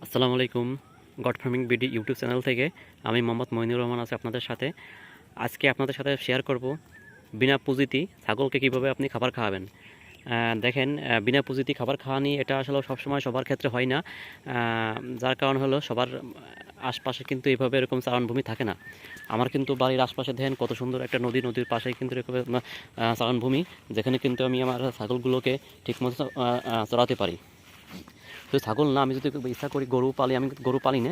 আসসালামু আলাইকুম। God farming BD YouTube channel থেকে আমি মোহাম্মদ মইনুর রহমান আছি আপনাদের সাথে। আজকে আপনাদের সাথে শেয়ার করব বিনা পুঁজিতে ছাগলকে কীভাবে আপনি খাবার খাওয়াবেন। দেখেন, বিনা পুঁজিতে খাবার খাওয়ানি এটা আসলে সবসময় সবার ক্ষেত্রে হয় না। যার কারণ হলো সবার আশপাশে কিন্তু এইভাবে এরকম চারণভূমি থাকে না। আমার কিন্তু বাড়ির আশপাশে দেখেন কত সুন্দর একটা নদীর পাশেই কিন্তু এরকম চারণভূমি, যেখানে কিন্তু আমি আমার ছাগলগুলোকে ঠিকমতো চড়াতে পারি। শুধু ছাগল না, আমি যদি ইচ্ছা করি গরু পালি, আমি গরু পালি না,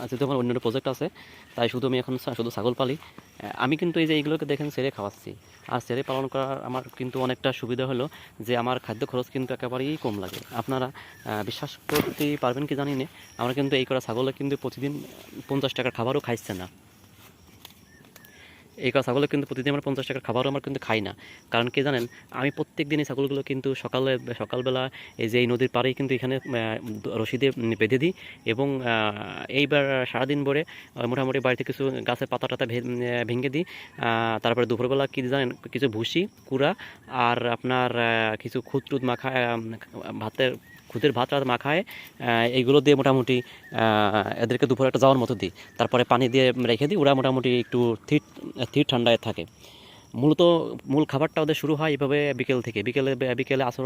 যেহেতু আমার অন্য প্রজেক্ট আছে, তাই শুধু আমি এখন শুধু ছাগল পালি। আমি কিন্তু এই যে এইগুলোকে দেখেন ছেড়ে খাওয়াচ্ছি। আর ছেড়ে পালন করার আমার কিন্তু অনেকটা সুবিধা হলো যে আমার খাদ্য খরচ কিন্তু একেবারেই কম লাগে। আপনারা বিশ্বাস করতে পারবেন কি জানি না, আমরা কিন্তু এই করা ছাগলে কিন্তু প্রতিদিন 50 টাকার খাবারও খাইছে না। এই ছাগলে কিন্তু প্রতিদিন আমরা 50 টাকার খাবারও আমার কিন্তু খাই না। কারণ কি জানেন, আমি প্রত্যেক দিনই ছাগলগুলো কিন্তু সকালবেলা এই যে এই নদীর পাড়েই কিন্তু এখানে রশি দিয়ে বেঁধে দিই। এবং এইবার সারাদিন ভরে মোটামুটি বাড়িতে কিছু গাছের পাতা টাতা ভেঙে দিই। তারপরে দুপুরবেলা কি জানেন, কিছু ভুসি কুড়া আর আপনার কিছু খুদ টুদ মাখা ভাতের খুদের ভাত রাত মাখায়, এইগুলো দিয়ে মোটামুটি এদেরকে দুপুরে একটা যাওয়ার মতো দিই। তারপরে পানি দিয়ে রেখে দিই, ওরা মোটামুটি একটু স্থির ঠান্ডায় থাকে। মূল খাবারটা ওদের শুরু হয় এভাবে বিকেল থেকে। বিকেলে আসর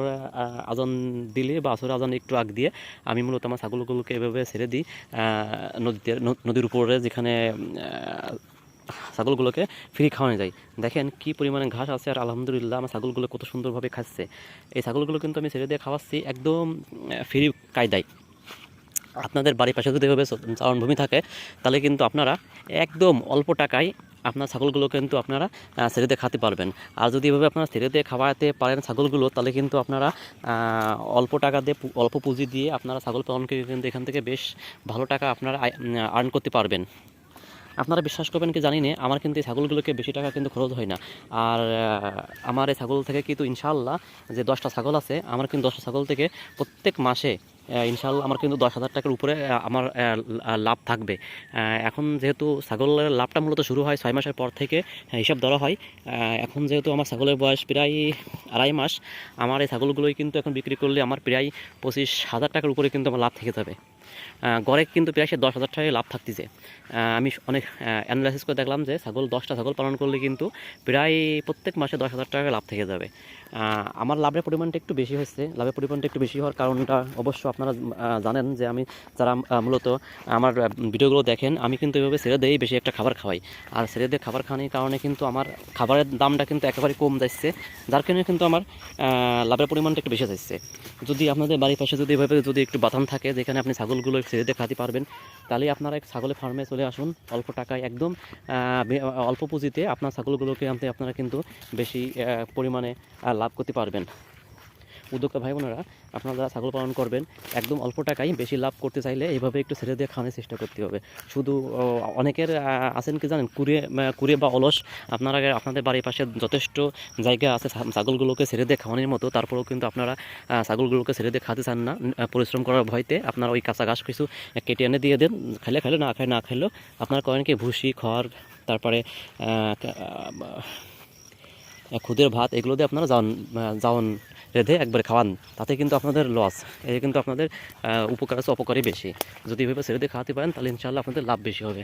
আজান দিলে বা আসর আজান একটু আগ দিয়ে আমি মূলত আমার ছাগলগুলোকে এভাবে ছেড়ে দিই নদীর উপরে, যেখানে ছাগলগুলোকে ফ্রি খাওয়ানো যায়। দেখেন কি পরিমাণে ঘাস আছে, আর আলহামদুলিল্লাহ আমার ছাগলগুলো কত সুন্দরভাবে খাচ্ছে। এই ছাগলগুলো কিন্তু আমি ছেড়ে দিয়ে খাওয়াচ্ছি একদম ফ্রি কায়দায়। আপনাদের বাড়ির পাশে যদি এভাবে চারণভূমি থাকে, তাহলে কিন্তু আপনারা একদম অল্প টাকায় আপনার ছাগলগুলো কিন্তু আপনারা ছেড়ে দিয়ে খাতে পারবেন। আর যদি এভাবে আপনারা ছেড়ে দিয়ে খাওয়াতে পারেন ছাগলগুলো, তাহলে কিন্তু আপনারা অল্প টাকা দিয়ে অল্প পুঁজি দিয়ে আপনারা ছাগল পালন করে কিন্তু এখান থেকে বেশ ভালো টাকা আপনারা আর্ন করতে পারবেন। আপনারা বিশ্বাস করবেন কি জানি না, আমার কিন্তু এই ছাগলগুলোকে বেশি টাকা কিন্তু খরচ হয় না। আর আমার এই ছাগল থেকে কিন্তু ইনশাআল্লাহ যে 10টা ছাগল আছে, আমার কিন্তু 10টা ছাগল থেকে প্রত্যেক মাসে ইনশাআল্লাহ আমার কিন্তু 10,000 টাকার উপরে আমার লাভ থাকবে। এখন যেহেতু ছাগলের লাভটা মূলত শুরু হয় 6 মাসের পর থেকে হিসাব ধরা হয়। এখন যেহেতু আমার ছাগলের বয়স প্রায় 2.5 মাস, আমার এই ছাগলগুলোই কিন্তু এখন বিক্রি করলে আমার প্রায় 25,000 টাকার উপরে কিন্তু আমার লাভ থেকে যাবে। গড়ে কিন্তু প্রায় সে 10,000 টাকায় লাভ থাকতেছে। আমি অনেক অ্যানালাইসিস করে দেখলাম যে 10টা ছাগল পালন করলে কিন্তু প্রায় প্রত্যেক মাসে 10,000 টাকা লাভ থেকে যাবে। আমার লাভের পরিমাণটা একটু বেশি হচ্ছে। লাভের পরিমাণটা একটু বেশি হওয়ার কারণটা অবশ্য আপনারা জানেন যে আমি যারা মূলত আমার ভিডিওগুলো দেখেন, আমি কিন্তু এভাবে ছেড়ে দিয়েই বেশি একটা খাবার খাওয়াই। আর ছেড়ে দিয়ে খাবার খাওয়ানোর কারণে কিন্তু আমার খাবারের দামটা কিন্তু একেবারে কম যাচ্ছে, যার কারণে কিন্তু আমার লাভের পরিমাণটা একটু বেশি যাচ্ছে। যদি আপনাদের বাড়ির পাশে যদি এভাবে যদি একটু বাতান থাকে যেখানে আপনি ছাগলগুলো ছেড়ে দিয়ে খাতে পারবেন, তাহলে আপনারা এক ছাগলের ফার্মে চলে আসুন। অল্প টাকায় একদম অল্প পুঁজিতে আপনার ছাগলগুলোকে আনতে আপনারা কিন্তু বেশি পরিমাণে লাভ করতে পারবেন। উদ্যোক্তা ভাই বোনেরা, আপনারা যারা ছাগল পালন করবেন, একদম অল্প টাকায় বেশি লাভ করতে চাইলে এইভাবে একটু ছেড়ে দিয়ে খাওয়ানোর চেষ্টা করতে হবে। শুধু অনেকের আছেন কি জানেন, কুড়ে বা অলস। আপনাদের বাড়ির পাশে যথেষ্ট জায়গা আছে ছাগলগুলোকে ছেড়ে দিয়ে খাওয়ানোর মতো, তারপরেও কিন্তু আপনারা ছাগলগুলোকে ছেড়ে দিয়ে খাতে চান না পরিশ্রম করার ভয়তে। আপনারা ওই কাঁচা ঘাস কিছু কেটে এনে দিয়ে দেন, খাইলে না খাইলেও আপনারা করেন কি ভুসি খড়, তারপরে খুদের ভাত, এগুলো দিয়ে আপনারা জাউন রেঁধে একবারে খাওয়ান। তাতে কিন্তু আপনাদের লস, এই কিন্তু আপনাদের উপকার আছে অপকারই বেশি। যদি এভাবে ছেড়ে দিয়ে খাওয়াতে পারেন, তাহলে ইনশাআল্লাহ আপনাদের লাভ বেশি হবে।